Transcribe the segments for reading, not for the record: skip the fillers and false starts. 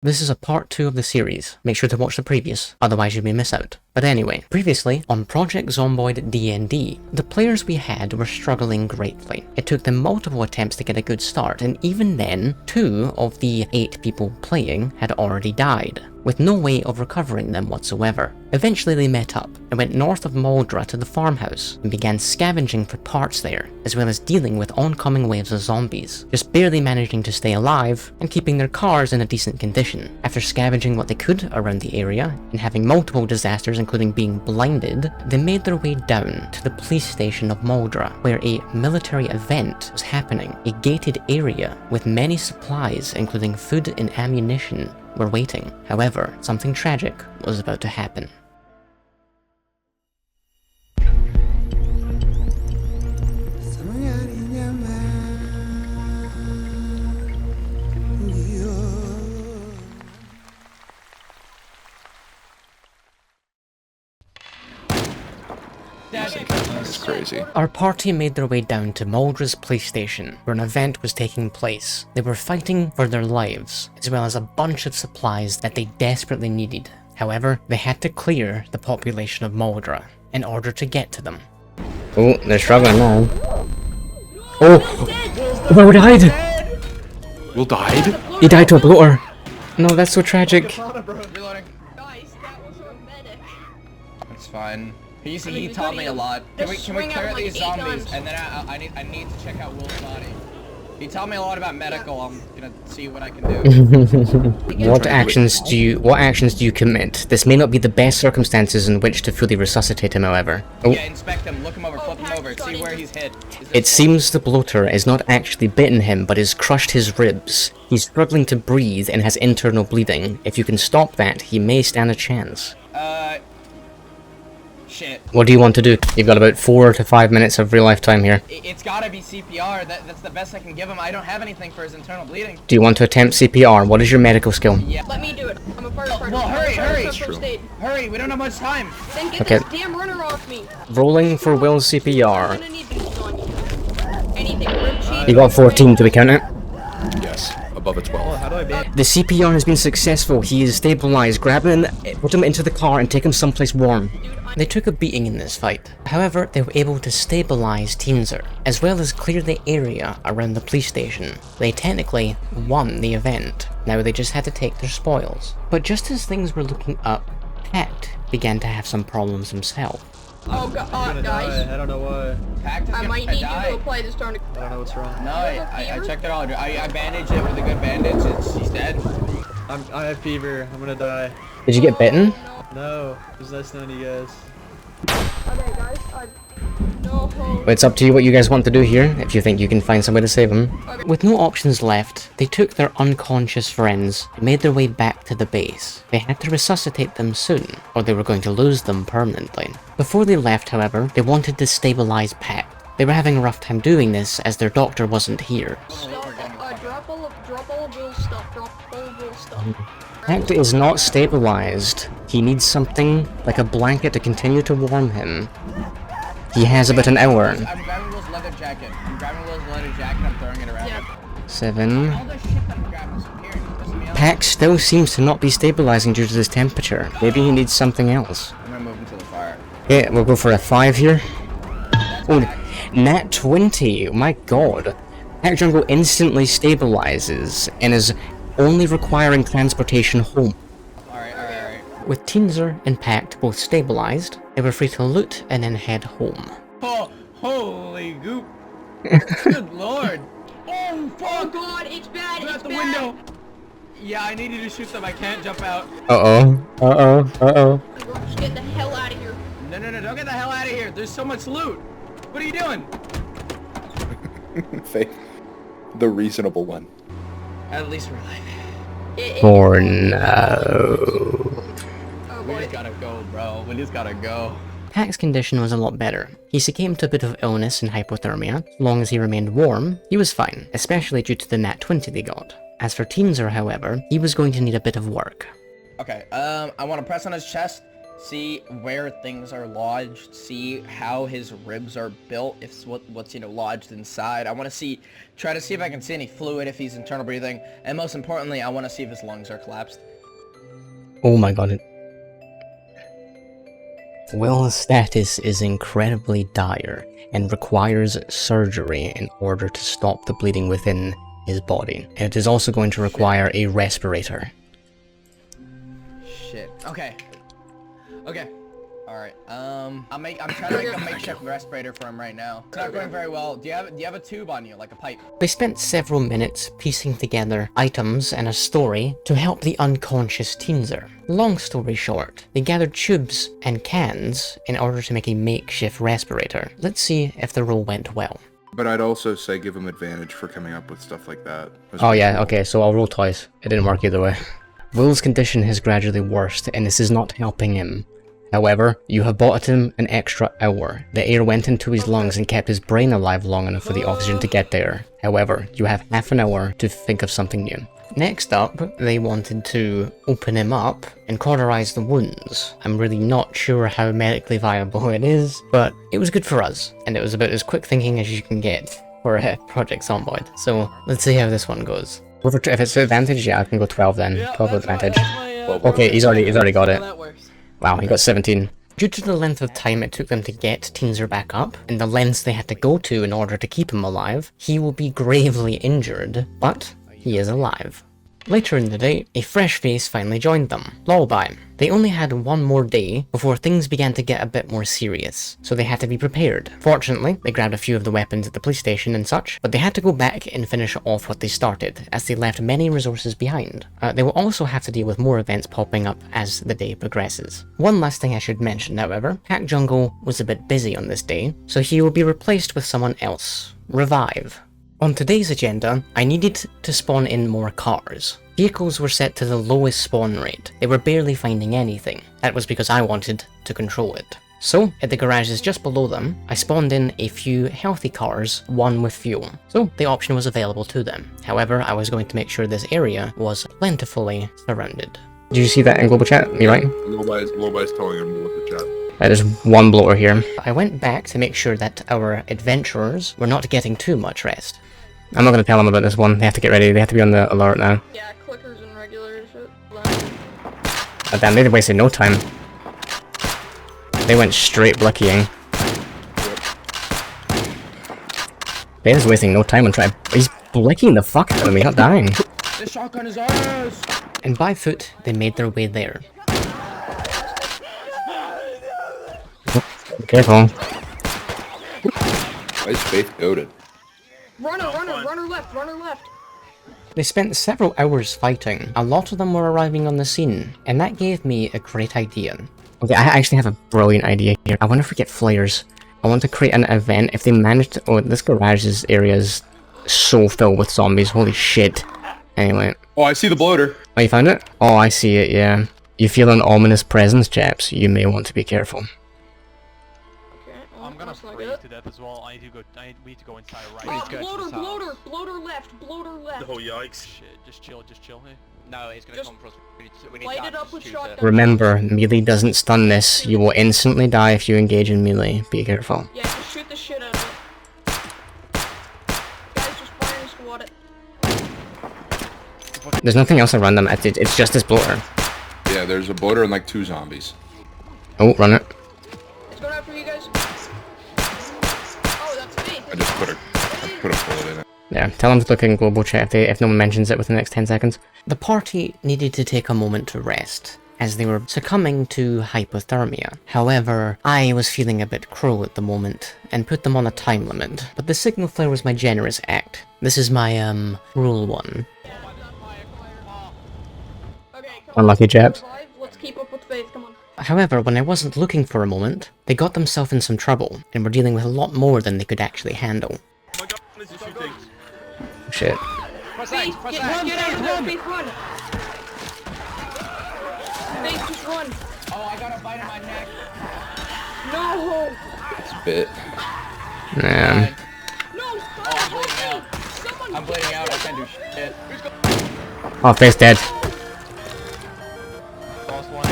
This is a part 2 of the series. Make sure to watch the previous, otherwise you may miss out. But anyway, previously, on Project Zomboid D&D, the players we had were struggling greatly. It took them multiple attempts to get a good start, and even then, 2 of the 8 people playing had already died, with no way of recovering them whatsoever. Eventually they met up, and went north of Maldra to the farmhouse, and began scavenging for parts there, as well as dealing with oncoming waves of zombies, just barely managing to stay alive, and keeping their cars in a decent condition. After scavenging what they could around the area, and having multiple disasters including being blinded, they made their way down to the police station of Maldra, where a military event was happening. A gated area with many supplies, including food and ammunition, were waiting. However, something tragic was about to happen. That's crazy. Our party made their way down to Maldra's police station, where an event was taking place. They were fighting for their lives, as well as a bunch of supplies that they desperately needed. However, they had to clear the population of Maldra in order to get to them. Oh, they're struggling now. Oh! Will died! Will died? He died to a bloater. No, that's so tragic. Reloading. Guys, that was our medic. That's fine. He taught me a lot. Can we clear these zombies? And then I need to check out Will's body. He taught me a lot about medical. I'm gonna see what I can do. What actions do you commit? This may not be the best circumstances in which to fully resuscitate him, however. Oh. Yeah, inspect him, look him over, flip him over, see where he's hit. It seems the bloater has not actually bitten him, but has crushed his ribs. He's struggling to breathe and has internal bleeding. If you can stop that, he may stand a chance. Shit. What do you want to do? You've got about 4 to 5 minutes of real life time here. It's gotta be CPR. That's the best I can give him. I don't have anything for his internal bleeding. Do you want to attempt CPR? What is your medical skill? Yeah. Let me do it. I'm a firefighter. Well, hurry! First aid. Hurry, we don't have much time. Then get Okay. this damn runner off me. Rolling for Will's I'm CPR. gonna need these on you. Anything. Rib sheet. You got 14, do we count it? Yes, above a 12. The CPR has been successful. He is stabilized. Grab him, put him into the car and take him someplace warm. They took a beating in this fight. However, they were able to stabilize Teenzer, as well as clear the area around the police station. They technically won the event. Now they just had to take their spoils. But just as things were looking up, Pact began to have some problems himself. Oh god, guys. I don't know why. Pact is I gonna might need you die. to apply this tourniquet. I don't know what's wrong. No, I checked it all. I bandaged it with a good bandage. He's dead. I have fever. I'm gonna die. Did you get bitten? No, it was nice knowing you guys. Okay, guys. No. It's up to you what you guys want to do here, if you think you can find some way to save him. With no options left, they took their unconscious friends and made their way back to the base. They had to resuscitate them soon, or they were going to lose them permanently. Before they left, however, they wanted to stabilize Pact. They were having a rough time doing this as their doctor wasn't here. Drop all of Will's stuff. Drop all of Will's stuff. Pact is not stabilized. He needs something like a blanket to continue to warm him. He has about an hour. I'm grabbing Will's leather jacket. I'm throwing it around. Yeah. 7. All the shit that I'm grabbing is from here. It's pissing me off. Pact still seems to not be stabilizing due to this temperature. Maybe he needs something else. I'm gonna move him to the fire. Yeah, we'll go for a 5 here. Oh, nat 20. Oh my god. Pact Jungle instantly stabilizes and is only requiring transportation home. Alright. With Teenzer and Pact both stabilized, they were free to loot and then head home. Oh, holy goop. Good lord. Oh, Oh fuck. god, it's bad. Out It's the bad. window. Yeah, I need you to shoot them. I can't jump out. Uh-oh. Just get the hell out of here. No, don't get the hell out of here. There's so much loot. What are you doing? Faith. The reasonable one. At least we're alive. For now. Oh We boy. just gotta go, bro. We just gotta go. Pact's condition was a lot better. He succumbed to a bit of illness and hypothermia. As long as he remained warm, he was fine, especially due to the nat 20 they got. As for Teenzer, however, he was going to need a bit of work. Okay, I want to press on his chest, see where things are lodged, see how his ribs are built, if what's you know lodged inside. I want to try to see if I can see any fluid, if he's internal breathing, and most importantly, I want to see if his lungs are collapsed. Oh my god. Will's status is incredibly dire and requires surgery in order to stop the bleeding within his body. It is also going to require a respirator. Shit. Okay. Okay. Alright. I'm trying to make a makeshift respirator for him right now. It's not going very well. Do you have a tube on you, like a pipe? They spent several minutes piecing together items and a story to help the unconscious Teenser. Long story short, they gathered tubes and cans in order to make a makeshift respirator. Let's see if the roll went well. But I'd also say give him advantage for coming up with stuff like that. Oh yeah, okay, so I'll roll twice. It didn't work either way. Will's condition has gradually worsened and this is not helping him. However, you have bought him an extra hour. The air went into his lungs and kept his brain alive long enough for the oxygen to get there. However, you have half an hour to think of something new. Next up, they wanted to open him up and cauterize the wounds. I'm really not sure how medically viable it is, but it was good for us, and it was about as quick thinking as you can get for a Project Zomboid. So let's see how this one goes. If it's advantage, yeah, I can go 12 then. 12 advantage. Okay, he's already got it. Wow, he got 17. Due to the length of time it took them to get Teenser back up, and the lengths they had to go to in order to keep him alive, he will be gravely injured, but he is alive. Later in the day, a fresh face finally joined them, Lullaby. They only had one more day before things began to get a bit more serious, so they had to be prepared. Fortunately, they grabbed a few of the weapons at the police station and such, but they had to go back and finish off what they started, as they left many resources behind. They will also have to deal with more events popping up as the day progresses. One last thing I should mention, however, Hack Jungle was a bit busy on this day, so he will be replaced with someone else, Revive. On today's agenda, I needed to spawn in more cars. Vehicles were set to the lowest spawn rate. They were barely finding anything. That was because I wanted to control it. So, at the garages just below them, I spawned in a few healthy cars, one with fuel. So, the option was available to them. However, I was going to make sure this area was plentifully surrounded. Did you see that in global chat? Me right? Nobody's telling him to look at chat. There's one bloater here. I went back to make sure that our adventurers were not getting too much rest. I'm not going to tell them about this one. They have to get ready. They have to be on the alert now. Yeah, clickers and regular shit. Oh, damn, they wasted no time. They went straight blickying. Ben's wasting no time on trying. He's blicking the fuck out of me, not dying. The shotgun is ours! And by foot, they made their way there. Oh, be careful. Why is Faith goated? Runner left. They spent several hours fighting. A lot of them were arriving on the scene, and that gave me a great idea. Okay, I actually have a brilliant idea here. I wonder if we get flares. I want to create an event. If they manage to... Oh, this garage's area is so filled with zombies. Holy shit. Anyway. Oh, I see the bloater. Oh, you found it? Oh, I see it, yeah. You feel an ominous presence, chaps. You may want to be careful. Okay, well, I'm gonna that's not freeze good. to death as well. We need to go inside right Oh, now. bloater left. Oh yikes. Shit, just chill, hey. No, he's gonna Just come for us. We need light to it up with choose shotgun. Remember, melee doesn't stun this. You will instantly die if you engage in melee. Be careful. Yeah, just shoot the shit out of it. Guys, just fire and squat it. There's nothing else around them. It's just this bloater. Yeah, there's a bloater and like 2 zombies. Oh, run it. It's going after you guys. Oh, that's me. I just put a bullet in it. Yeah, tell them to look in global chat if no one mentions it within the next 10 seconds. The party needed to take a moment to rest, as they were succumbing to hypothermia. However, I was feeling a bit cruel at the moment, and put them on a time limit. But the signal flare was my generous act. This is my, rule 1. Okay, come Unlucky on. chaps. Let's keep up with Faith, come on. However, when I wasn't looking for a moment, they got themselves in some trouble, and were dealing with a lot more than they could actually handle. Oh my god, this is shooting. Shit. Faith, get out of there, Faith, run! Faith, just run! Oh, I got a bite in my neck. No! It's bit. Man. No, Oh, I'm bleeding out. Someone I'm bleeding out. I can't do shit. Oh, face dead. Lost one.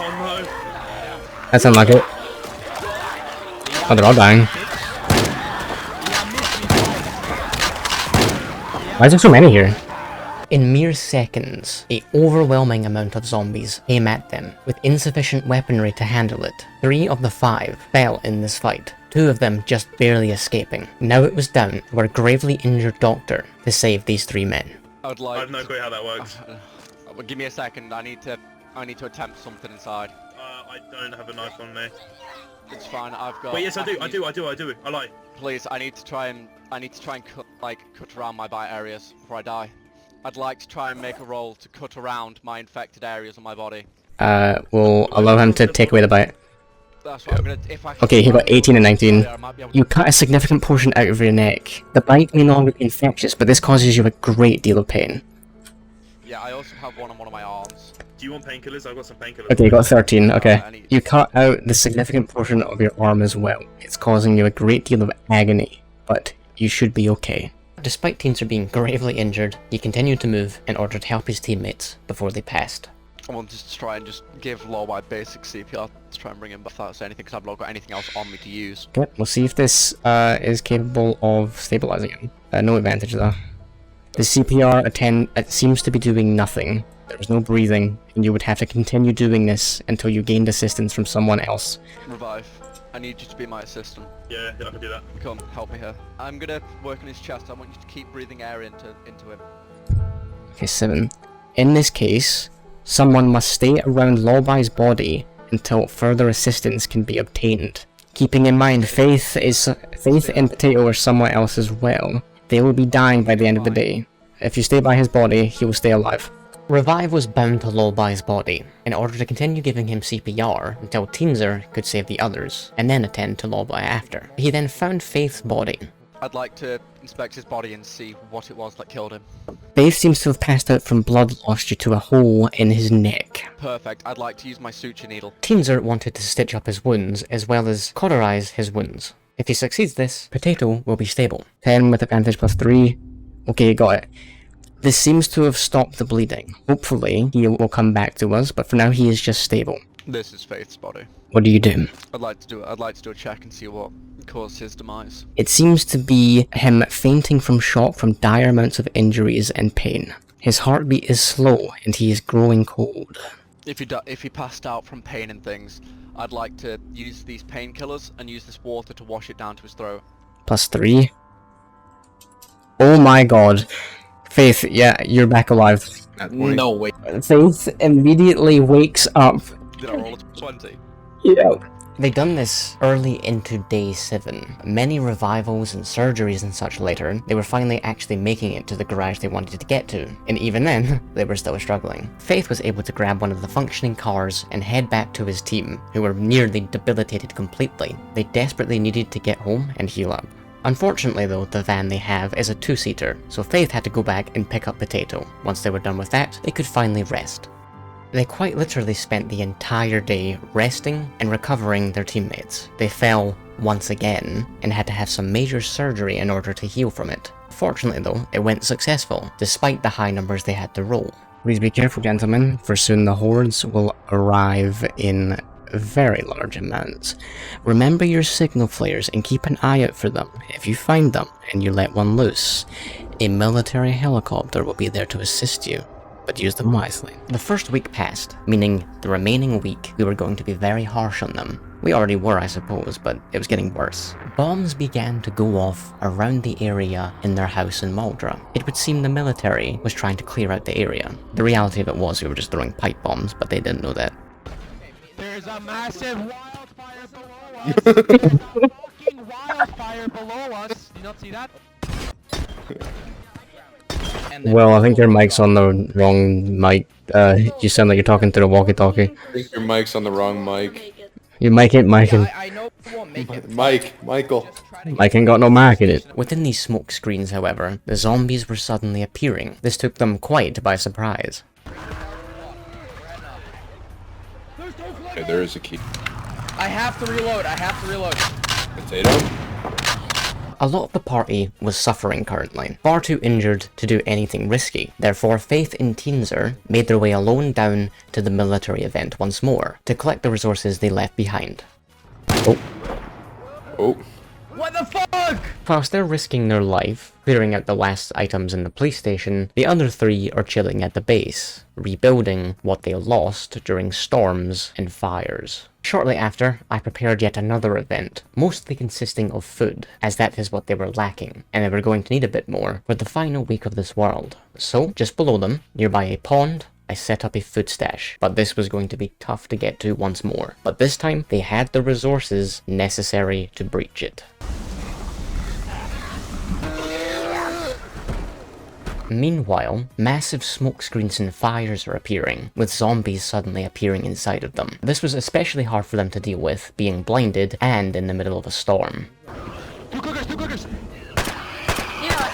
Oh That sounds like it. Oh, they're all dying. Why is there so many here? In mere seconds, an overwhelming amount of zombies came at them, with insufficient weaponry to handle it. 3 of the 5 fell in this fight, 2 of them just barely escaping. Now it was down to our gravely injured doctor to save these 3 men. I would I like. have no clue how that works. Give me a second. I need to attempt something inside. I don't have a knife on me. It's fine. I've got. Wait, yes, I do. I lie. Please, I need to try and cut around my bite areas before I die. I'd like to try and make a roll to cut around my infected areas on my body. We'll allow him to take away the bite. That's what I'm gonna. If I. Okay, he got 18 and 19. I might be able You cut a significant portion out of your neck. The bite may no longer be infectious, but this causes you a great deal of pain. Yeah, I also have one on one of my arms. Do you want painkillers? I've got some painkillers. Okay, you got 13, okay. I need- You cut out the significant portion of your arm as well. It's causing you a great deal of agony, but you should be okay. Despite Teenser being gravely injured, he continued to move in order to help his teammates before they passed. I wanted to try and just give Lowby basic CPR to try and bring him back without anything, because I've not got anything else on me to use. Okay, we'll see if this is capable of stabilizing him. No advantage though. The CPR it seems to be doing nothing. There was no breathing, and you would have to continue doing this until you gained assistance from someone else. Revive. I need you to be my assistant. Yeah, I can do that. Come, help me here. I'm gonna work on his chest. I want you to keep breathing air into him. Okay, 7. In this case, someone must stay around Lawby's body until further assistance can be obtained. Keeping in mind, Faith and Potato are someone else as well. They will be dying by the end of the day. If you stay by his body, he will stay alive. Revive was bound to Lawby's body in order to continue giving him CPR until Teenser could save the others, and then attend to Lawby after. He then found Faith's body. I'd like to inspect his body and see what it was that killed him. Faith seems to have passed out from blood loss due to a hole in his neck. Perfect. I'd like to use my suture needle. Teenser wanted to stitch up his wounds as well as cauterize his wounds. If he succeeds this, Potato will be stable. 10 with advantage plus 3. Okay, he got it. This seems to have stopped the bleeding. Hopefully, he will come back to us, but for now he is just stable. This is Faith's body. What do you do? I'd like to do a check and see what caused his demise. It seems to be him fainting from shock from dire amounts of injuries and pain. His heartbeat is slow, and he is growing cold. If he passed out from pain and things, I'd like to use these painkillers and use this water to wash it down to his throat. Plus 3. Oh my god. Faith, yeah, you're back alive. No way. Faith immediately wakes up. Did I roll a 20? Yeah. They done this early into day 7. Many revivals and surgeries and such later, they were finally actually making it to the garage they wanted to get to, and even then, they were still struggling. Faith was able to grab one of the functioning cars and head back to his team, who were nearly debilitated completely. They desperately needed to get home and heal up. Unfortunately though, the van they have is a 2-seater, so Faith had to go back and pick up Potato. Once they were done with that, they could finally rest. They quite literally spent the entire day resting and recovering their teammates. They fell once again and had to have some major surgery in order to heal from it. Fortunately though, it went successful, despite the high numbers they had to roll. Please be careful gentlemen, for soon the hordes will arrive in very large amounts. Remember your signal flares and keep an eye out for them. If you find them and you let one loose, a military helicopter will be there to assist you, but use them wisely. The first week passed, meaning the remaining week we were going to be very harsh on them. We already were, I suppose, but it was getting worse. Bombs began to go off around the area in their house in Maldra. It would seem the military was trying to clear out the area. The reality of it was we were just throwing pipe bombs, but they didn't know that. There's a massive wildfire below us! There's a fucking wildfire below us! Did you not see that? Well, I think your mic's on the wrong mic. You sound like you're talking to the walkie-talkie. I think your mic's on the wrong mic. Your mic ain't micing. I know it won't make it. Michael. Mike ain't got no mic in it. Within these smoke screens, however, the zombies were suddenly appearing. This took them quite by surprise. Okay, there is a key. I have to reload. Potato? a lot of the party was suffering currently, far too injured to do anything risky. Therefore, Faith and Teenzer made their way alone down to the military event once more, to collect the resources they left behind. Oh. What the fuck? Whilst they're risking their life, clearing out the last items in the police station, the other three are chilling at the base, rebuilding what they lost during storms and fires. Shortly after, I prepared yet another event, mostly consisting of food, as that is what they were lacking, and they were going to need a bit more for the final week of this world. So, just below them, nearby a pond, I set up a food stash, but this was going to be tough to get to once more. But this time, they had the resources necessary to breach it. Meanwhile, massive smoke screens and fires are appearing, with zombies suddenly appearing inside of them. This was especially hard for them to deal with, being blinded and in the middle of a storm. Two cookers! Yeah,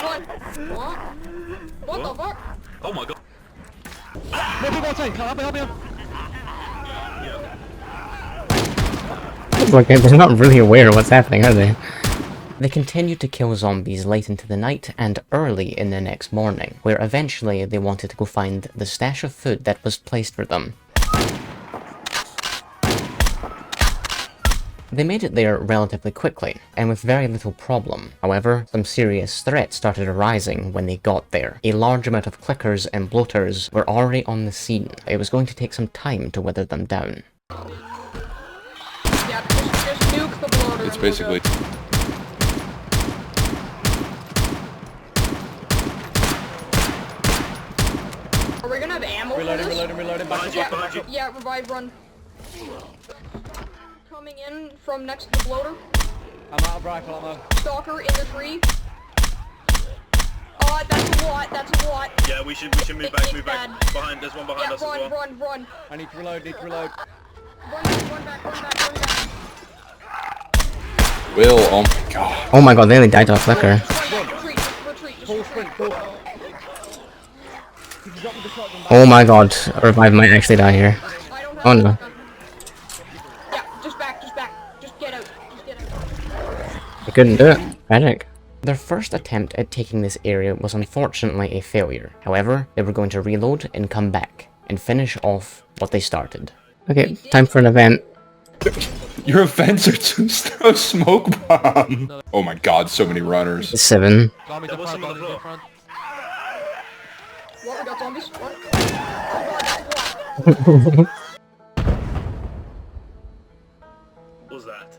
run. What the fuck? Oh my god. More people outside, help me. Like, they're not really aware of what's happening, are they? They continued to kill zombies late into the night and early in the next morning, where eventually they wanted to go find the stash of food that was placed for them. They made it there relatively quickly, and with very little problem. However, some serious threats started arising when they got there. A large amount of clickers and bloaters were already on the scene. It was going to take some time to weather them down. Yeah, just nuke the bloater. It's basically... Are we gonna have ammo for this? Reloading. Back up. Yeah, revive, run. Coming in from next to the bloater. I'm out of rifle ammo. Stalker in the tree. Oh, that's a lot. Yeah, we should move back. Behind, there's one behind us as well. Run. I need to reload. Run back. Will, oh my god. Oh my god, they only died to a flicker. Retreat. Full sprint, full. Oh my god, Revive might actually die here. I don't have Oh no. Yeah, just back. Just get out. I couldn't do it. Magic. Their first attempt at taking this area was unfortunately a failure. However, they were going to reload and come back, and finish off what they started. Okay, time for an event. Your events are to throw smoke bomb. Oh my god, so many runners. 7. Zombies There was some on the floor. front. What, we got zombies? What? What was that?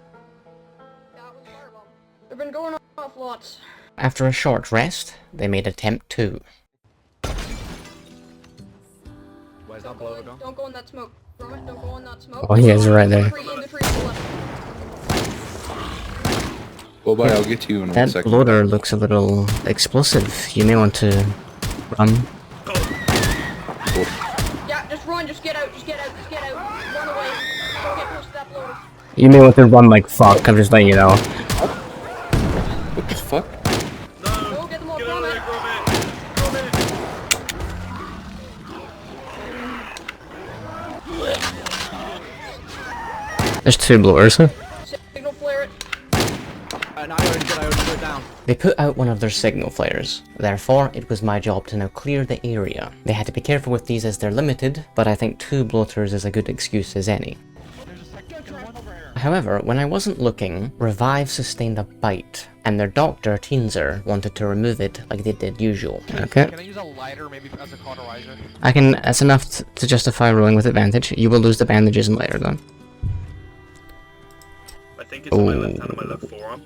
That was firebomb. They've been going off lots. After a short rest, they made attempt 2. Where's that bloater gone? Don't go in that smoke. Don't go in that smoke. Oh, he is right there. In the tree to the left. Well, bye, I'll get to you in 1 That second. bloater looks a little explosive. You may want to run. Yeah, just run. Just get out. Run away. Don't get close to that bloater. You may want to run like fuck, I'm just letting you know. What the fuck? Go get them all. Get Run out of it. there, There's 2 bloaters, huh? Signal flare it. No, I already put it down. They put out one of their signal flares. Therefore, it was my job to now clear the area. They had to be careful with these as they're limited, but I think 2 bloaters is a good excuse as any. However, when I wasn't looking, Revive sustained a bite, and their doctor, Teenzer, wanted to remove it like they did usual. Okay. Can I use a lighter maybe as a cauterizer? I can, that's enough to justify rolling with advantage. You will lose the bandages later though. I think it's on my left hand and my left forearm.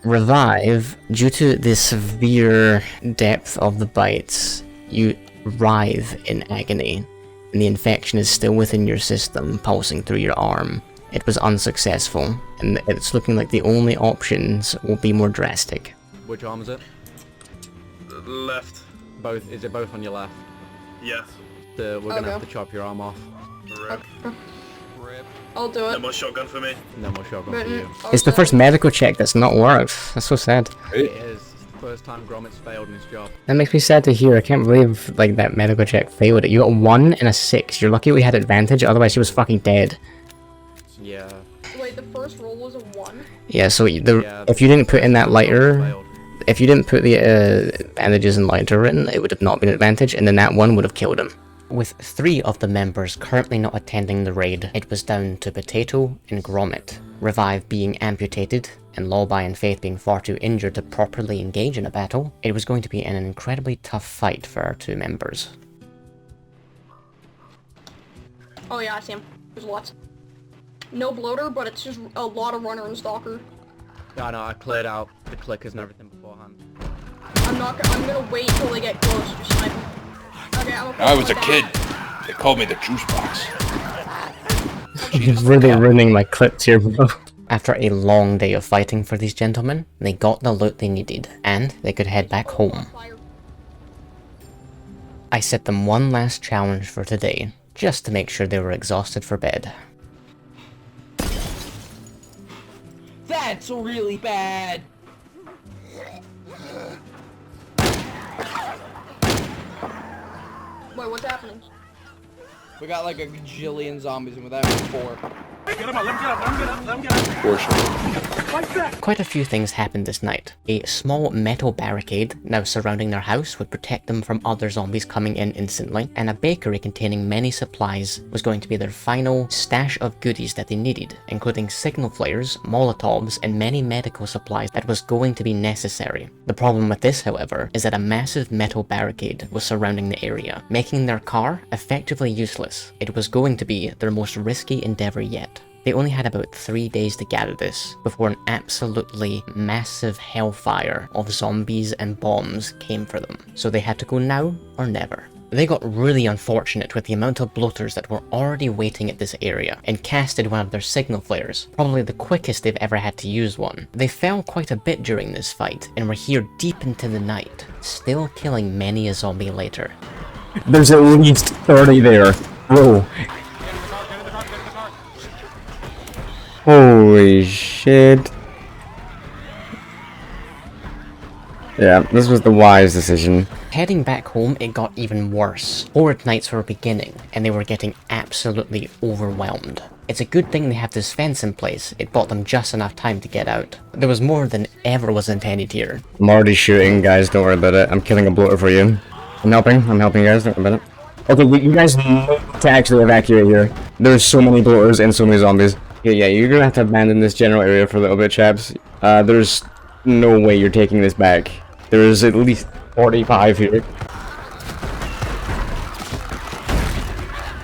Revive, due to the severe depth of the bites, you writhe in agony, and the infection is still within your system, pulsing through your arm. It was unsuccessful, and it's looking like the only options will be more drastic. Which arm is it? Left. Both. Is it both on your left? Yeah. We're gonna have to chop your arm off. Rip. Rip. I'll do No it. more shotgun for me. No more shotgun for you. It's the first medical check that's not worked. That's so sad. It is. It's the first time Gromit's failed in his job. That makes me sad to hear. I can't believe like that medical check failed it. You got 1 and a 6. You're lucky we had advantage, otherwise she was fucking dead. Yeah. Wait, the first roll was a 1? Yeah, so Yeah, if you didn't put in that lighter, failed. if you didn't put the bandages and lighter in, it would have not been an advantage, and then that one would have killed him. With 3 of the members currently not attending the raid, it was down to Potato and Gromit. Revive being amputated, and Lullaby and Faith being far too injured to properly engage in a battle, it was going to be an incredibly tough fight for our 2 members. Oh yeah, I see him. There's lots. No bloater, but it's just a lot of runner and stalker. Yeah, no, I cleared out the clickers and everything beforehand. I'm gonna wait till they get close to snipe them. Okay, I'm I was a kid. They called me the juice box. You're really ruining my clips here, bro. After a long day of fighting for these gentlemen, they got the loot they needed, and they could head back home. I set them one last challenge for today, just to make sure they were exhausted for bed. That's really bad. Wait, what's happening? We got like a gajillion zombies and we're there for 4. For sure. Quite a few things happened this night. A small metal barricade now surrounding their house would protect them from other zombies coming in instantly, and a bakery containing many supplies was going to be their final stash of goodies that they needed, including signal flares, molotovs, and many medical supplies that was going to be necessary. The problem with this, however, is that a massive metal barricade was surrounding the area, making their car effectively useless. It was going to be their most risky endeavor yet. They only had about 3 days to gather this, before an absolutely massive hellfire of zombies and bombs came for them. So they had to go now or never. They got really unfortunate with the amount of bloaters that were already waiting at this area, and casted one of their signal flares, probably the quickest they've ever had to use one. They fell quite a bit during this fight, and were here deep into the night, still killing many a zombie later. There's at least 30 there. Whoa. Holy shit. Yeah, this was the wise decision. Heading back home, it got even worse. Horde nights were beginning, and they were getting absolutely overwhelmed. It's a good thing they have this fence in place. It bought them just enough time to get out. There was more than ever was intended here. I'm already shooting, guys, don't worry about it. I'm killing a bloater for you. I'm helping you guys, don't worry about it. Okay, you guys need to actually evacuate here. There's so many bloaters and so many zombies. Yeah, you're gonna have to abandon this general area for a little bit, chaps. There's no way you're taking this back. There's at least 45 here.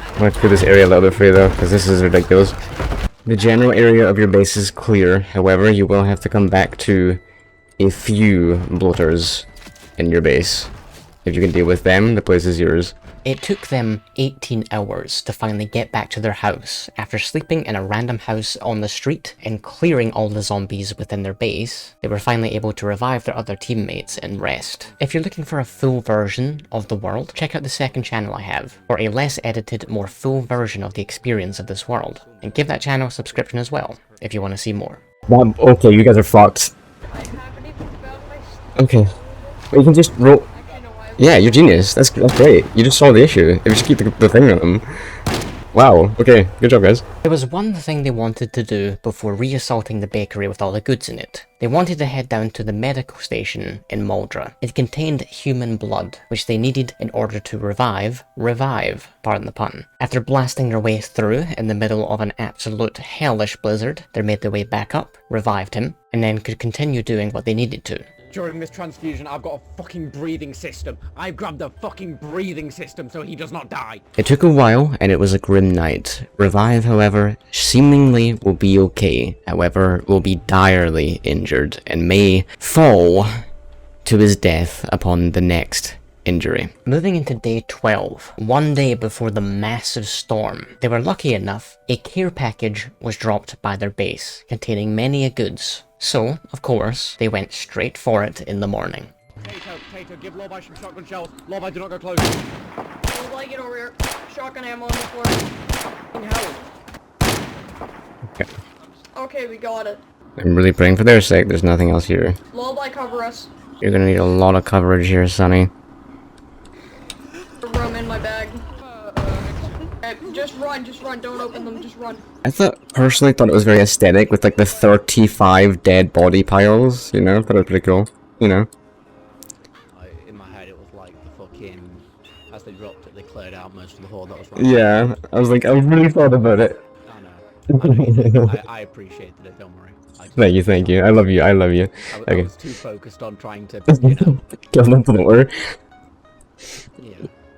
I'm gonna clear this area a little bit for you though, because this is ridiculous. The general area of your base is clear, however, you will have to come back to a few bloaters in your base. If you can deal with them, the place is yours. It took them 18 hours to finally get back to their house. After sleeping in a random house on the street and clearing all the zombies within their base, they were finally able to revive their other teammates and rest. If you're looking for a full version of the world, check out the second channel I have, for a less edited, more full version of the experience of this world. And give that channel a subscription as well, if you want to see more. Okay, you guys are fucked. Okay. Well, you can just roll. Yeah, you're genius. That's great. You just solved the issue. If you just keep the thing on them. Wow. Okay. Good job, guys. There was one thing they wanted to do before reassaulting the bakery with all the goods in it. They wanted to head down to the medical station in Muldra. It contained human blood, which they needed in order to revive, pardon the pun. After blasting their way through in the middle of an absolute hellish blizzard, they made their way back up, revived him, and then could continue doing what they needed to. During this transfusion, I've got a fucking breathing system. I've grabbed a fucking breathing system so he does not die. It took a while, and it was a grim night. Revive, however, seemingly will be okay. However, will be direly injured, and may fall to his death upon the next injury. Moving into day 12, one day before the massive storm, they were lucky enough, a care package was dropped by their base, containing many goods. So, of course, they went straight for it in the morning. Tato, give Lawby some shotgun shells. Lawby, do not go close. Lawby, get over here. Shotgun ammo on the floor. Okay. Okay, we got it. I'm really praying for their sake. There's nothing else here. Lawby, cover us. You're gonna need a lot of coverage here, Sonny. Room in my bag. Just run, don't open them, just run. I personally thought it was very aesthetic with like the 35 dead body piles, you know? I thought it was pretty cool, you know? In my head, it was like the fucking. As they dropped it, they cleared out most of the horde that was right. Yeah, I was like, I really thought about it. I appreciated it, don't worry. Thank you. I love you. I Okay. was too focused on trying to, you know. Kill them for the order. Yeah.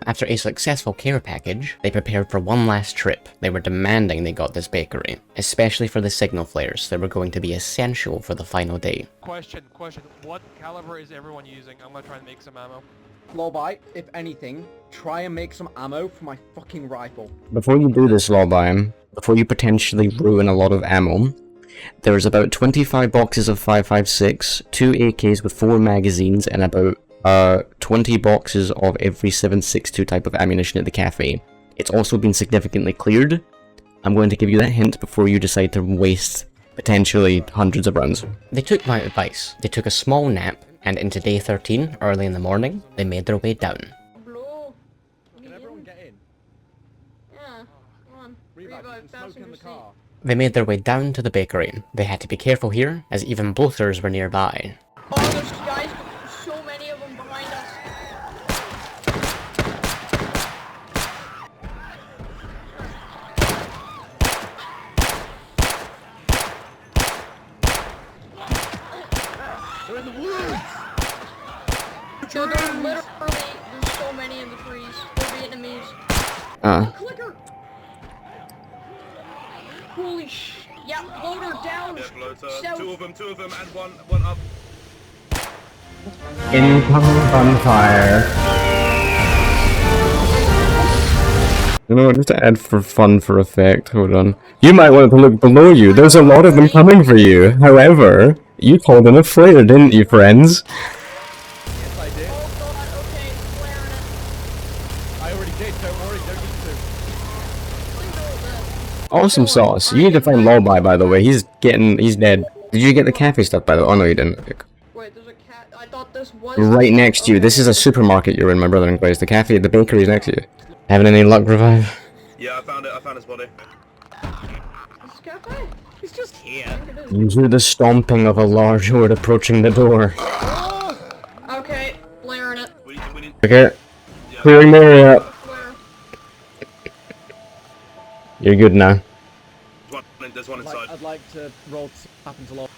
After a successful care package, they prepared for one last trip. They were demanding they got this bakery, especially for the signal flares that were going to be essential for the final day. Question. What caliber is everyone using? I'm gonna try and make some ammo. Lawbite, if anything, try and make some ammo for my fucking rifle. Before you do this, Lawbite, before you potentially ruin a lot of ammo, there's about 25 boxes of 5.56, 2 AKs with 4 magazines, and about 20 boxes of every 7.62 type of ammunition at the cafe. It's also been significantly cleared. I'm going to give you that hint before you decide to waste potentially hundreds of rounds. They took my advice. They took a small nap, and into day 13, early in the morning, they made their way down. Blow. Can everyone get in? Yeah, come on. Revive, you can smoke in the car. They made their way down to the bakery. They had to be careful here, as even bloaters were nearby. Oh, there's guys, so many of them behind us. They're in the woods! So there's so many in the trees. They're Vietnamese. Clicker! Holy sh... Yeah, bloater down! Yeah, bloater. South. Two of them, and one up. Incoming bonfire. You know what, just to add for fun for effect, hold on. You might want to look below you, there's a lot of them coming for you. However, you called in a flare, didn't you, friends? Yes, I did. Oh god, okay, flaring it. I already did, don't worry, don't need to. Awesome sauce. You need to find Lawbite, by the way, he's dead. Did you get the cafe stuff, by the way? Oh no, you didn't. Wait, there's a cat. I thought this was... Right next to you, this is a supermarket you're in, my brother in Christ. The cafe, the bakery is next to you. Having any luck, Revive? Yeah, I found his body. This cafe? He's just here. You hear the stomping of a large horde approaching the door. Okay, flaring it. We need Okay, clearing the area up. Flare. You're good now. there's one inside. I'd like to roll to see what happens a lot.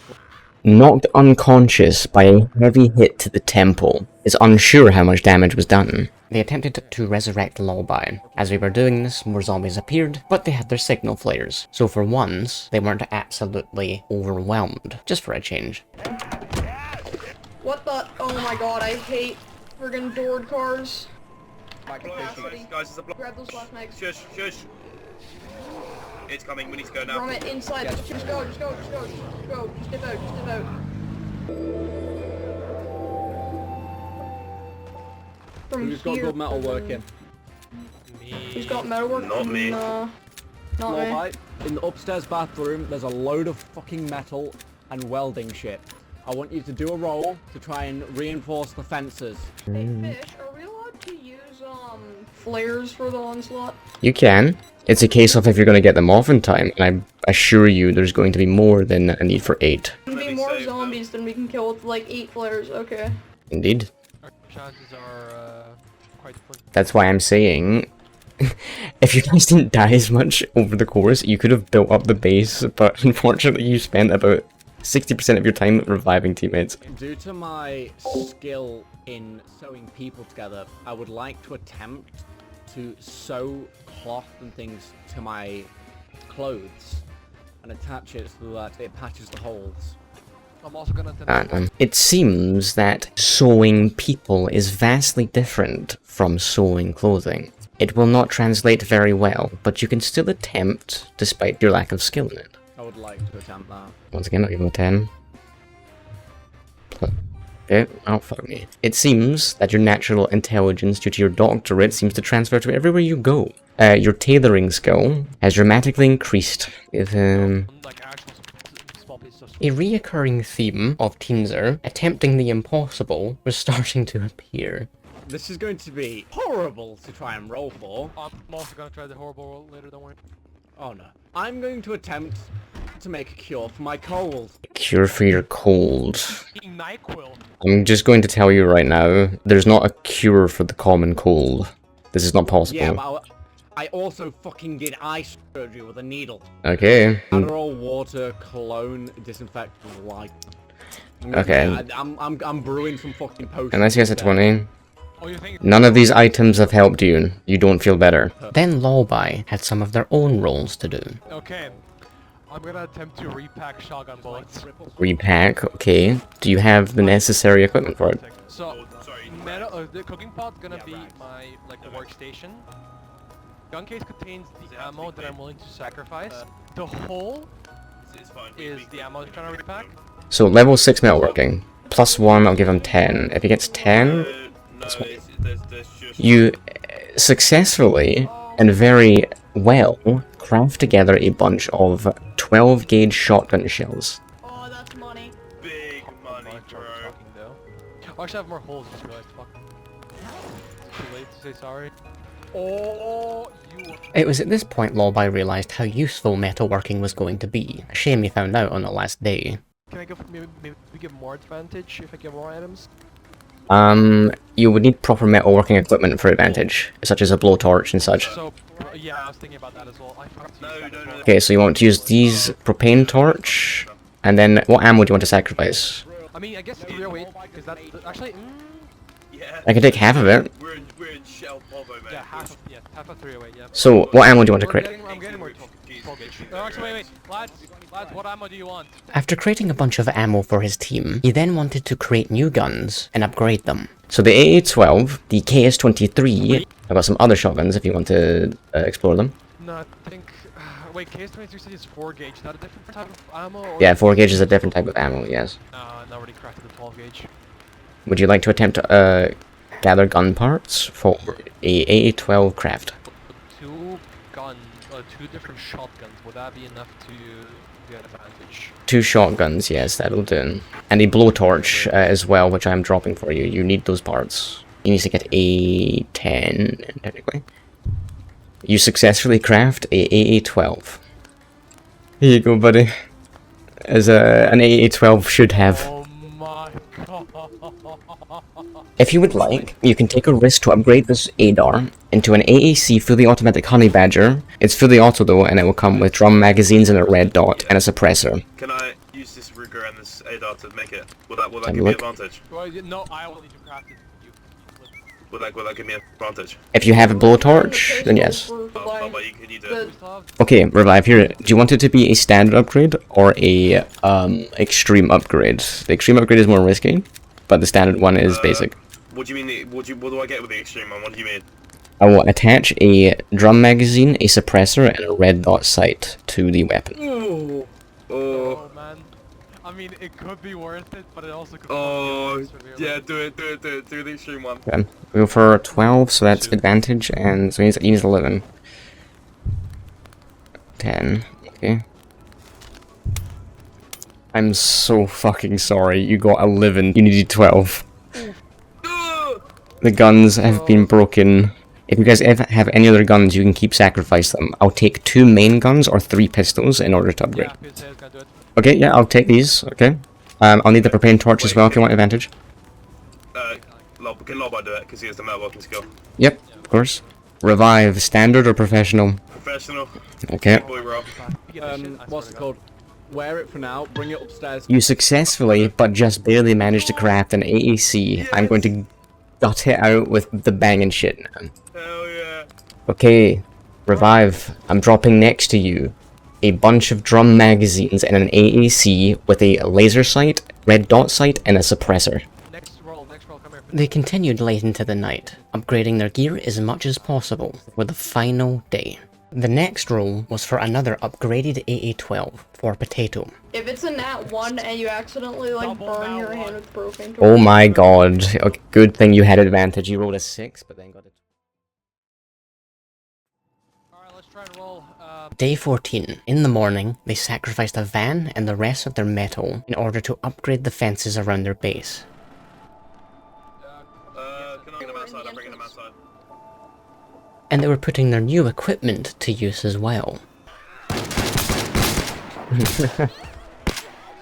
Knocked unconscious by a heavy hit to the temple, is unsure how much damage was done. They attempted to resurrect Lullaby. As we were doing this, more zombies appeared, but they had their signal flares. So for once, they weren't absolutely overwhelmed, just for a change. What the? Oh my god, I hate friggin' doored cars. Guys, it's a block. Grab those last mags. Shush. It's coming, we need to go now. From it inside. Yes. Just go. Just dip out. From Who's got here, good metal working? Who's got metal working? Not me. Not me. Lawbite, in the upstairs bathroom, there's a load of fucking metal and welding shit. I want you to do a roll to try and reinforce the fences. Hey, Fish, are we allowed to use, flares for the onslaught? You can. It's a case of if you're going to get them off in time, and I assure you there's going to be more than a need for 8. There'll be more zombies than we can kill with, like, 8 flares, okay. Indeed. Our chances are quite slim. That's why I'm saying, if you guys didn't die as much over the course, you could have built up the base, but unfortunately you spent about 60% of your time reviving teammates. Due to my skill in sewing people together, I would like to attempt to sew cloth and things to my clothes and attach it so that it patches the holes. I'm also gonna attempt It seems that sewing people is vastly different from sewing clothing. It will not translate very well, but you can still attempt despite your lack of skill in it. I would like to attempt that. Once again, I'll give him a 10. Okay, oh fuck me. It seems that your natural intelligence due to your doctorate seems to transfer to everywhere you go. Your tailoring skill has dramatically increased with like actual small pieces of a reoccurring theme of Teenzer attempting the impossible was starting to appear. this is going to be horrible to try and roll for. I'm also gonna try the horrible roll later, don't worry. Oh no. I'm going to attempt to make a cure for my cold. Cure for your cold. Eating NyQuil. I'm just going to tell you right now, there's not a cure for the common cold. This is not possible. Yeah, but I also fucking did eye surgery with a needle. Okay. Adderall, water, cologne, disinfectant, light. Okay. Yeah, I'm brewing some fucking potions. Unless he has a 20. Oh, you think None of these items have helped you. You don't feel better. Then Lullaby had some of their own roles to do. okay. I'm gonna attempt to repack shotgun bullets. Repack, okay. Do you have the necessary equipment for it? So, the cooking pot's gonna be my workstation. Gun case contains the ammo that I'm willing to sacrifice. The hole is the ammo I'm trying to repack. So level 6 metalworking. +1, I'll give him 10. If he gets 10, you successfully and very well craft together a bunch of 12 gauge shotgun shells. Oh, that's money. Big money, bro. I actually have more holes, just realized. Fuck. Too late to say sorry. Oh, you. It was at this point Lullaby realised how useful metalworking was going to be. A shame he found out on the last day. Can I go for maybe we get more advantage if I get more items? You would need proper metalworking equipment for advantage, such as a blowtorch and such. So, yeah, I was thinking about that as well. I forgot to use that as well. Okay, so you want to use these propane torch, and then what ammo do you want to sacrifice? I mean, I guess 308, because that's actually. Yeah. I can take half of it. We're in shell povo, mate. Yeah, half of 308, yeah. So, what ammo do you want to crate? I'm getting more 12 gauge. Actually, wait, lads, what ammo do you want? After creating a bunch of ammo for his team, he then wanted to create new guns and upgrade them. So the AA-12, the KS-23, I've got some other shotguns if you want to explore them. No, I think. Wait, KS-23 says it's 4 gauge. Is that a different type of ammo? Or Yeah, 4 gauge is a different type of ammo, yes. I already crafted the 12 gauge. Would you like to attempt to gather gun parts for a AA-12 craft? 2 guns, 2 different shotguns. Would that be enough to get advantage? 2 shotguns, yes, that'll do. And a blowtorch as well, which I'm dropping for you. You need those parts. You need to get a 10, technically. You successfully craft a AA-12. Here you go, buddy. As an AA-12 should have. Oh my god. If you would like, you can take a risk to upgrade this ADAR into an AAC fully automatic Honey Badger. It's fully auto though, and it will come with drum magazines and a red dot and a suppressor. Can I use this Ruger and this ADAR to make it? Will that give me advantage? Well, no, I will need to craft it. Will that give me advantage? If you have a blowtorch, then yes. Can you do it? Okay, Revive, here. Do you want it to be a standard upgrade or a extreme upgrade? The extreme upgrade is more risky, but the standard one is basic. What do you mean? What do I get with the extreme one? What do you mean? I will attach a drum magazine, a suppressor, and a red dot sight to the weapon. Ooh. Oh man. I mean, it could be worth it, but it also could be yeah, do the extreme one. Okay. We go for 12, so that's advantage, and so he needs 11. 10, okay. I'm so fucking sorry, you got 11, you needed 12. The guns have been broken. If you guys ever have any other guns, you can keep sacrifice them. I'll take 2 main guns or 3 pistols in order to upgrade. Okay, yeah, I'll take these, okay. I'll need the propane torch as well if you want advantage. Can Lobby do it, because he has the metalworking skill? Yep, of course. Revive, standard or professional? Professional. Okay. Boy, bro. What's it called? Wear it for now, bring it upstairs. You successfully, but just barely managed to craft an AAC. Yes. I'm going to gut it out with the banging shit now. Hell yeah. Okay, Revive, I'm dropping next to you a bunch of drum magazines and an AAC with a laser sight, red dot sight, and a suppressor. Next roll, come here. They continued late into the night, upgrading their gear as much as possible for the final day. The next roll was for another upgraded AA-12 for Potato. If it's a nat 1 and you accidentally burn your hand with propane torch. Oh my god, okay, good thing you had advantage. You rolled a 6, but then got it. Alright, let's try and roll. Day 14. In the morning, they sacrificed a van and the rest of their metal in order to upgrade the fences around their base. Can I outside. I'm bringing them outside. And they were putting their new equipment to use as well.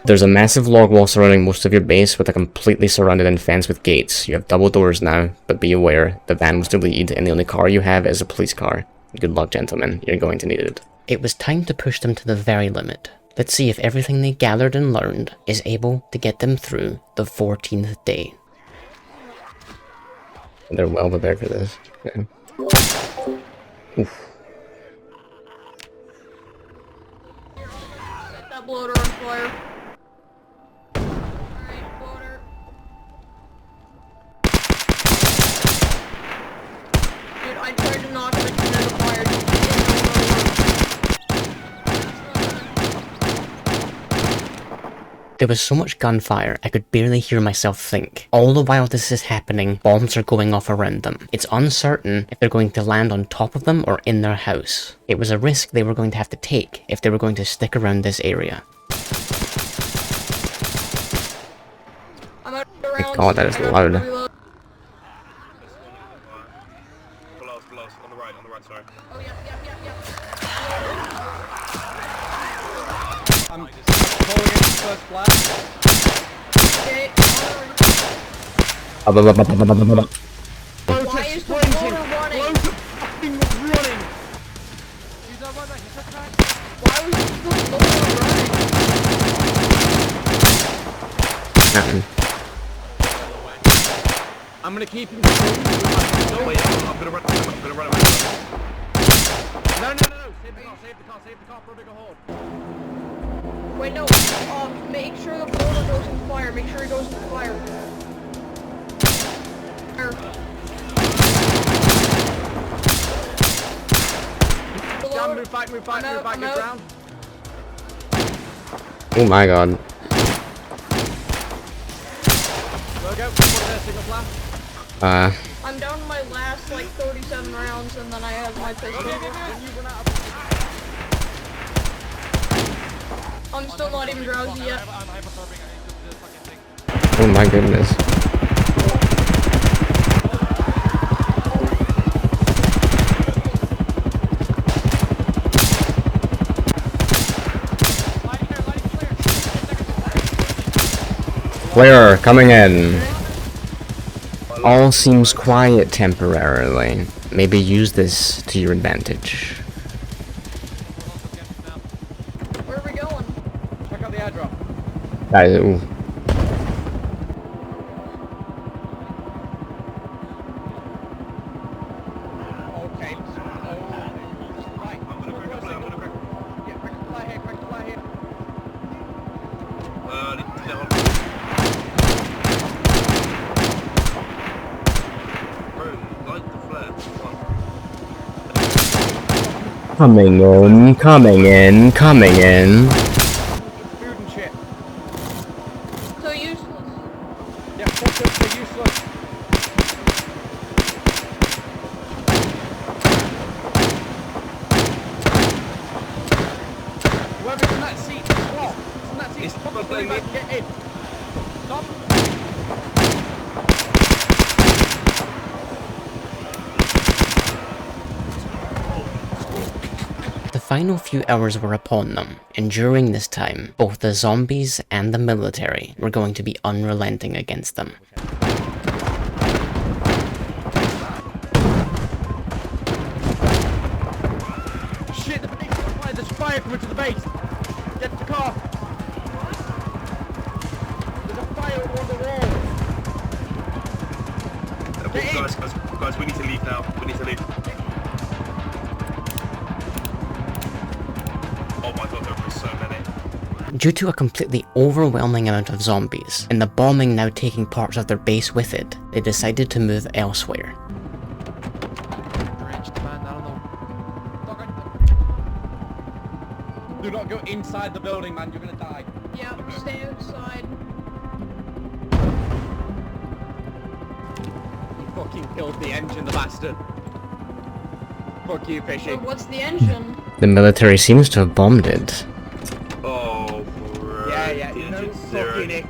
There's a massive log wall surrounding most of your base with a completely surrounded and fenced with gates. You have double doors now, but be aware, the van was to lead and the only car you have is a police car. Good luck, gentlemen, you're going to need it. It was time to push them to the very limit. Let's see if everything they gathered and learned is able to get them through the 14th day. They're well prepared for this. Okay. Oof. That bloater on fire. Alright, bloater. Dude, I tried to knock him into the fire. There was so much gunfire, I could barely hear myself think. All the while this is happening, bombs are going off around them. It's uncertain if they're going to land on top of them or in their house. It was a risk they were going to have to take if they were going to stick around this area. I'm out of rounds. God, that is loud. Below us, on the right, sorry. Oh, yep. I'm pulling in the first flash. Okay, why is the bloater running? He's not running, he's not trying. Why was the bloater running? I'm gonna keep him. Wait, I'm gonna run him. No. Save the car for a bigger horde. Wait, no. Make sure the bloater goes in fire. Make sure he goes in fire. Down, move back, get ground. Oh my god. Go, signal flash. I'm down to my last, like, 37 rounds, and then I have my pistol. I'm still not even drowsy yet. I'm hypothermic, I need to do this fucking thing. Oh my goodness. Clear, coming in. All seems quiet temporarily. Maybe use this to your advantage. Where are we going? Check out the airdrop. Guys, ooh. Okay. Right. I'm gonna crack the fly here. Light the flare. Coming in. Food and shit. So useless. Yeah, they're useless. Whoever's in that seat, swap. In that seat, probably get in. Stop. The final few hours were upon them, and during this time, both the zombies and the military were going to be unrelenting against them. Shit, the base is on fire. There's fire coming to the base. Get to the car. There's a fire on the wall. Guys, we need to leave now. Oh my god, there are so many. Due to a completely overwhelming amount of zombies, and the bombing now taking parts of their base with it, they decided to move elsewhere. Drenched, man, I don't know. Do not go inside the building, man. You're gonna die. Yeah, stay outside. You fucking killed the engine, the bastard. Fuck you, Fishy. So what's the engine? The military seems to have bombed it. Oh, bro. Yeah, The no engine's fucking zero. idiot.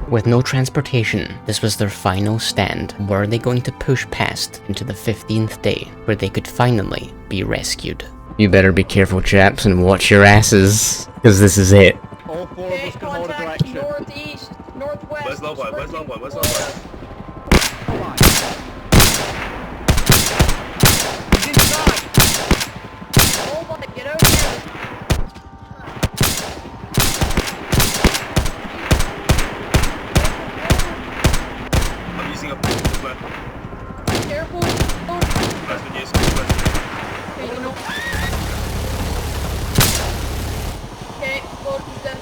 With no transportation, this was their final stand. Were they going to push past into the 15th day, where they could finally be rescued? You better be careful, chaps, and watch your asses, because this is it. All four of us can hold a Contact direction. northeast, northwest. Where's Lowboy? Where's Lowboy? Where's Lowboy? He's inside! Lowboy, get over here. I'm using a flare. Careful. Flare's been used. Okay, you know. Okay, load is dead.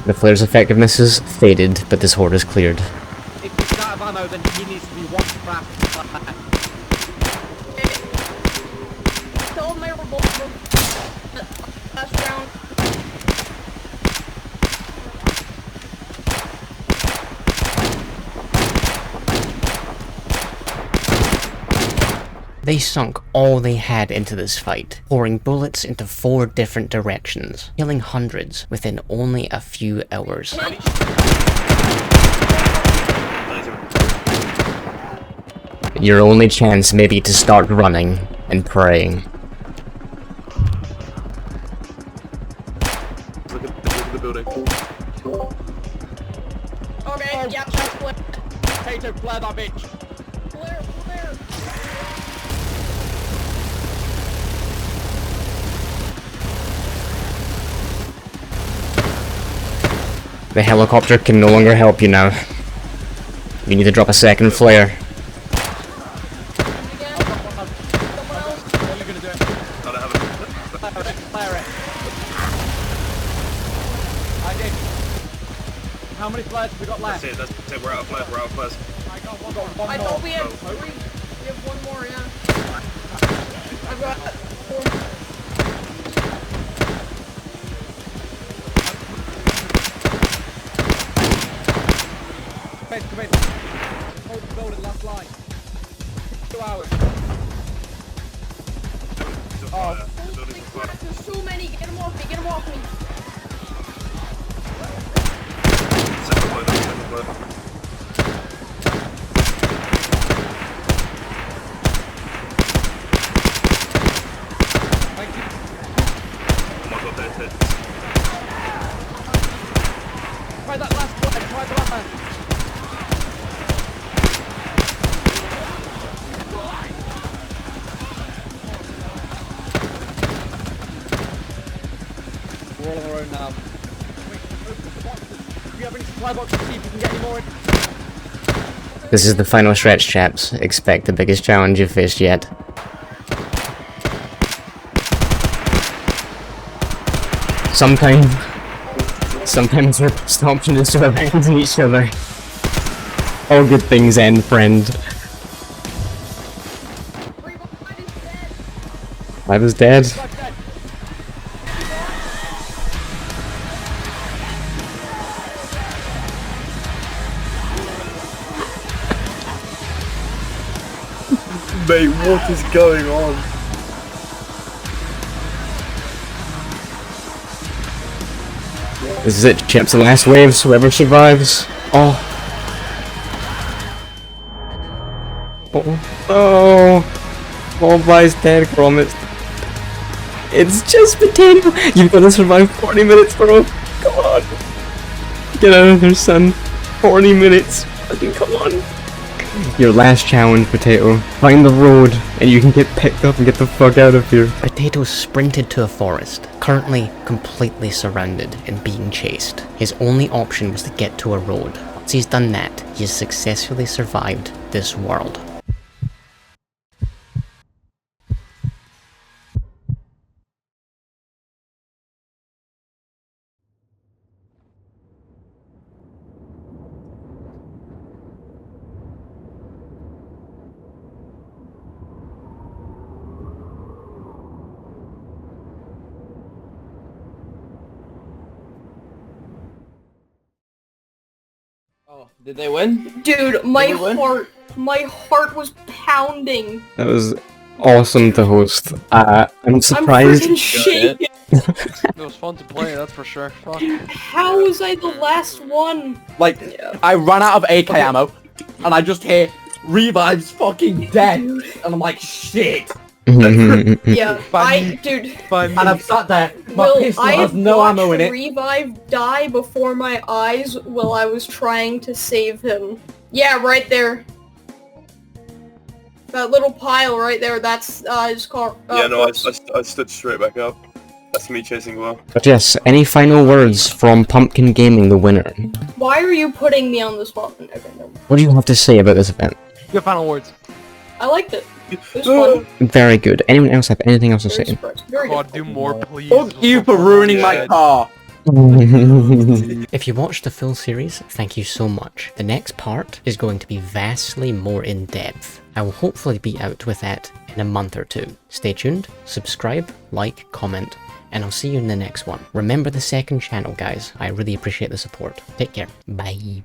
The flare's effectiveness is faded, but this horde is cleared. If he's out of ammo, then he needs to be one craft. Okay. Tell him they were both last round. They sunk all they had into this fight, pouring bullets into 4 different directions, killing hundreds within only a few hours. Your only chance may be to start running and praying. Look at the building. Okay, yeah, that's flare. Potato, flare that bitch! Flare. The helicopter can no longer help you now. You need to drop a second flare. Flare it. I did. How many flares have we got left? That's it, we're out of flares, we're out of flares. I got one I more. thought we had 3. We have 1 more, yeah. I've got 4. Come in. Hold the building, last line. 2 hours. Oh. Holy crap, there's so many. Get them off me, get them off me. Second floor. Thank you. Oh my god, they're hit. Try that last one, try the last one. We're all on our own now. Do you have any supply boxes to see if you can get any more in? This is the final stretch, chaps. Expect the biggest challenge you've faced yet. Sometimes their best option is to abandon each other. All good things end, friend. I was dead. Mate, what is going on? This is it, chaps. The last waves. Whoever survives. Oh. Oh. Volvi's dead, Gromit. It's just potato. You've got to survive 40 minutes, bro. Come on. Get out of there, son. 40 minutes. Fucking come on. Your last challenge, Potato. Find the road, and you can get picked up and get the fuck out of here. Potato sprinted to a forest, currently completely surrounded and being chased. His only option was to get to a road. Once he's done that, he has successfully survived this world. Did they win? Dude, my heart was pounding. That was awesome to host. I'm surprised. I'm freaking shaking. It was fun to play, that's for sure. Fuck. How was I the last one? Like, I ran out of AK ammo, and I just hear Revive's fucking dead, and I'm like, shit. Yeah, dude. And I'm sat there, my Will, pistol I has no ammo in it. Revive die before my eyes while I was trying to save him. Yeah, right there. That little pile right there, that's his car. Yeah, no, I stood straight back up. That's me chasing Will. But yes, any final words from Pumpkin Gaming, the winner? Why are you putting me on the spot? Okay, no. What do you have to say about this event? Your final words. I liked it. It was fun. Very good. Anyone else have anything else to say? Very God, good. do more, please. Fuck you for ruining my car. If you watched the full series, thank you so much. The next part is going to be vastly more in-depth. I will hopefully be out with that in a month or two. Stay tuned, subscribe, like, comment, and I'll see you in the next one. Remember the second channel, guys. I really appreciate the support. Take care. Bye.